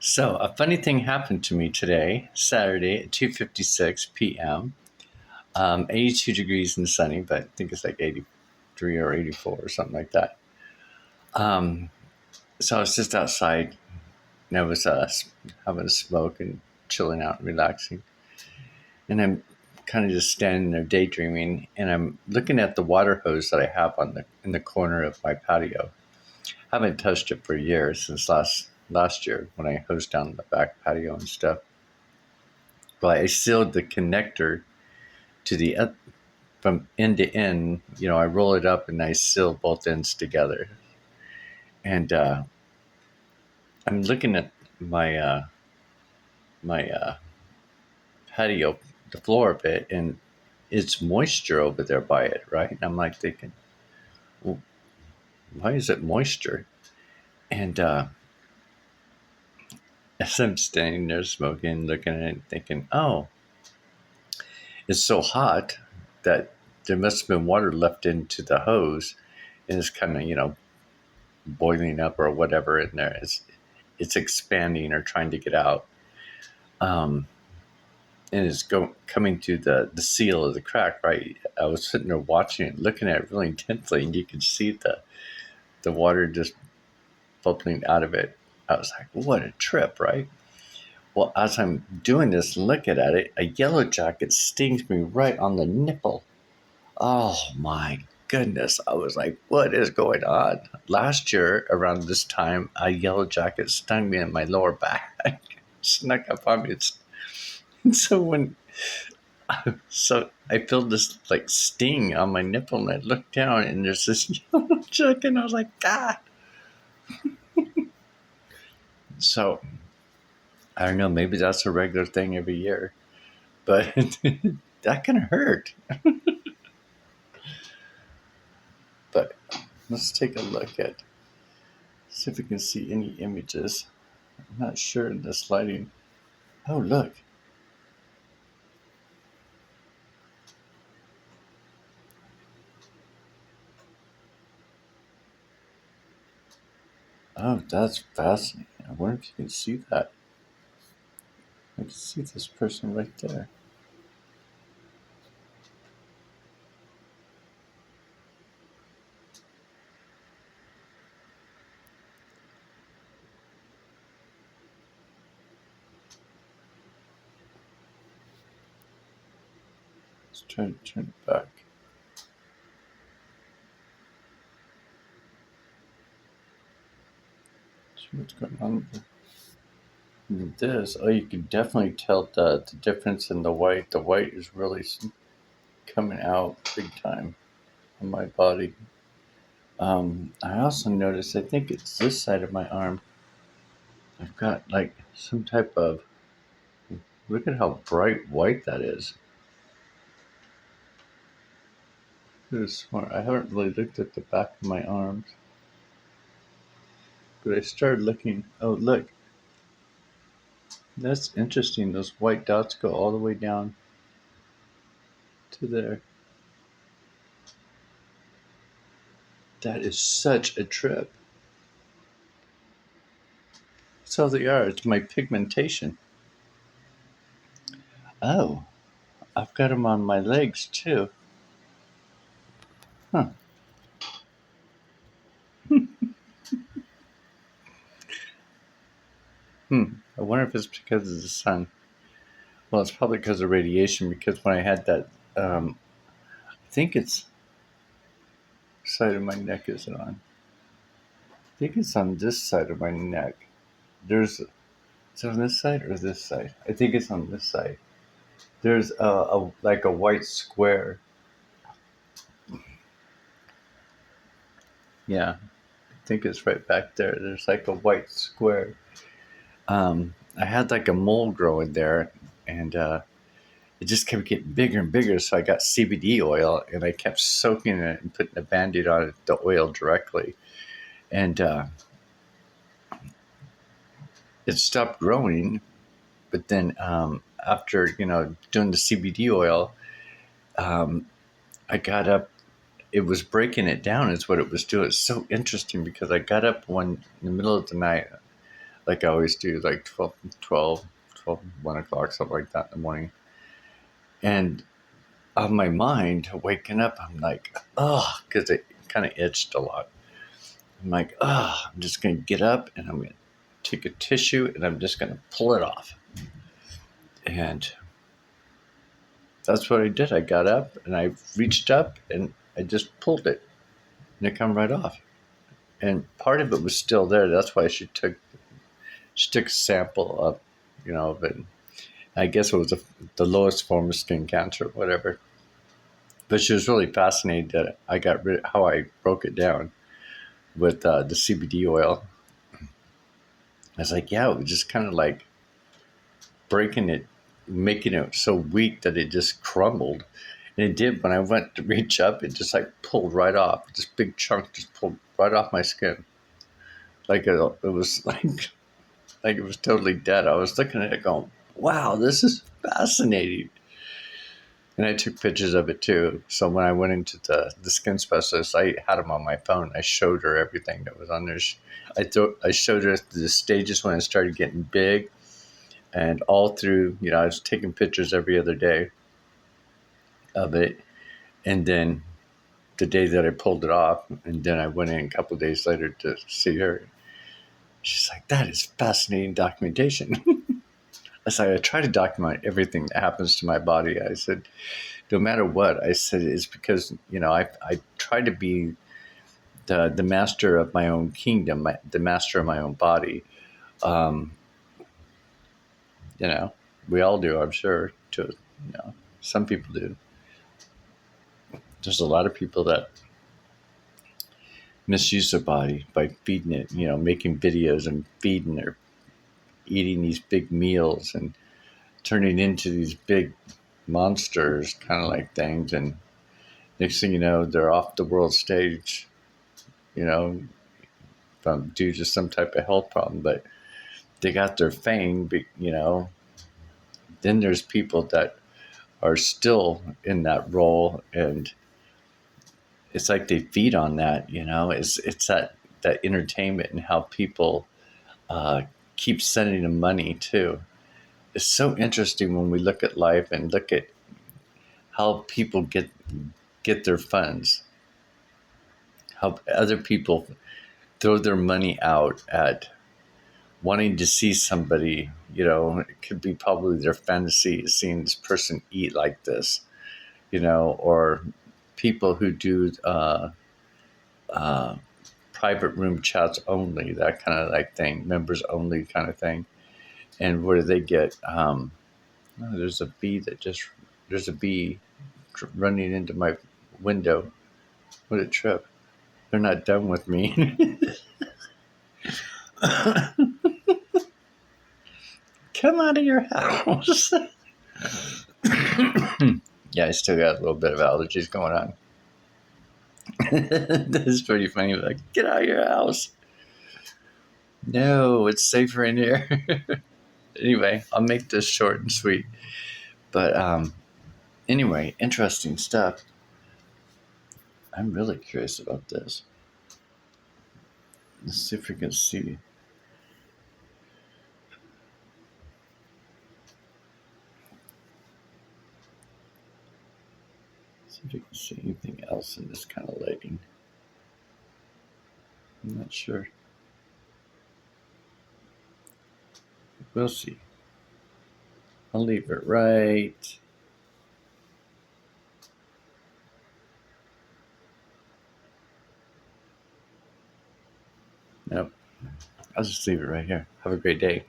So a funny thing happened to me today, Saturday at 2:56 p.m. 82 degrees and sunny, but I think it's like 83 or 84 or something like that. Um, so I was just outside and I was having a smoke and chilling out and relaxing. And I'm kind of just standing there daydreaming, and I'm looking at the water hose that I have on the in the corner of my patio. I haven't touched it for a year since last year when I hosed down the back patio and stuff. But I sealed the connector to the from end to end. I roll it up and I seal both ends together. And I'm looking at my patio, the floor of it, and it's moisture over there by it, right? And I'm like thinking, well, why is it moisture? And as I'm standing there smoking, looking at it, thinking, oh, it's so hot that there must have been water left into the hose, and it's kind of boiling up or whatever in there. It's expanding or trying to get out, um, and it's coming through the seal of the crack. Right, I was sitting there watching it, looking at it really intensely, and you could see the water just bubbling out of it. I was like, what a trip, right? Well, as I'm doing this, looking at it, a yellow jacket stings me right on the nipple. Oh my goodness. I was like, what is going on? Last year, around this time, a yellow jacket stung me in my lower back, snuck up on me. So so I feel this like sting on my nipple, and I look down, and there's this yellow jacket, and I was like, God. So I don't know, maybe that's a regular thing every year, but that can hurt. But let's take a look at, see if we can see any images. I'm not sure in this lighting. Oh, look. Oh, that's fascinating. I wonder if you can see that. I can see this person right there. Let's try to turn it back. See what's going on with this. Oh, you can definitely tell the difference in the white. The white is really coming out big time on my body. I also noticed, I think it's this side of my arm, I've got like some type of, look at how bright white that is. It's smart. I haven't really looked at the back of my arms, but I started looking. Oh, look, that's interesting. Those white dots go all the way down to there. That is such a trip. So they are. It's my pigmentation. Oh, I've got them on my legs too. Huh. I wonder if it's because of the sun. Well, it's probably because of radiation. Because when I had that, I think it's side of my neck is it on. I think it's on this side of my neck. There's, is it on this side or this side? I think it's on this side. There's a like a white square. Yeah, I think it's right back there. There's like a white square. I had like a mole growing there, and it just kept getting bigger and bigger. So I got CBD oil, and I kept soaking it and putting a Band-Aid on it, the oil directly, and it stopped growing. But then after doing the CBD oil, um, I got up. It was breaking it down. Is what it was doing. It's so interesting because I got up one in the middle of the night. like I always do, like 1 o'clock, something like that in the morning. And on my mind, waking up, I'm like, oh, because it kind of itched a lot. I'm like, oh, I'm just going to get up and I'm going to take a tissue and I'm just going to pull it off. And that's what I did. I got up and I reached up and I just pulled it and it come right off. And part of it was still there. That's why she took a sample of, of it. I guess it was the lowest form of skin cancer, whatever. But she was really fascinated that I got rid how I broke it down with the CBD oil. I was like, yeah, it was just kind of like breaking it, making it so weak that it just crumbled. And it did. When I went to reach up, it just like pulled right off. This big chunk just pulled right off my skin. Like it was like it was totally dead. I was looking at it going, wow, this is fascinating. And I took pictures of it too. So when I went into the skin specialist, I had him on my phone. I showed her everything that was on there. I showed her the stages when it started getting big. And all through, I was taking pictures every other day of it. And then the day that I pulled it off, and then I went in a couple of days later to see her. She's like, that is fascinating documentation. I said, I try to document everything that happens to my body. I said, no matter what, I said, it's because, I try to be the master of my own kingdom, the master of my own body. Um, we all do, I'm sure. Some people do. There's a lot of people that misuse their body by feeding it, making videos and feeding or eating these big meals and turning into these big monsters kind of like things. And next thing you know, they're off the world stage, due to some type of health problem. But they got their fame, then there's people that are still in that role, and it's like they feed on that. It's that entertainment and how people keep sending them money too. It's so interesting when we look at life and look at how people get their funds, how other people throw their money out at wanting to see somebody. It could be probably their fantasy seeing this person eat like this, or people who do private room chats only, that kind of like thing, members only kind of thing. And where they get, oh, there's a bee running into my window. What a trip. They're not done with me. Come out of your house. Yeah, I still got a little bit of allergies going on. That's pretty funny. Like, get out of your house. No, it's safer in here. Anyway, I'll make this short and sweet. But anyway, interesting stuff. I'm really curious about this. Let's see if we can see. See if we can see anything else in this kind of lighting. I'm not sure. We'll see. I'll leave it right. Nope. I'll just leave it right here. Have a great day.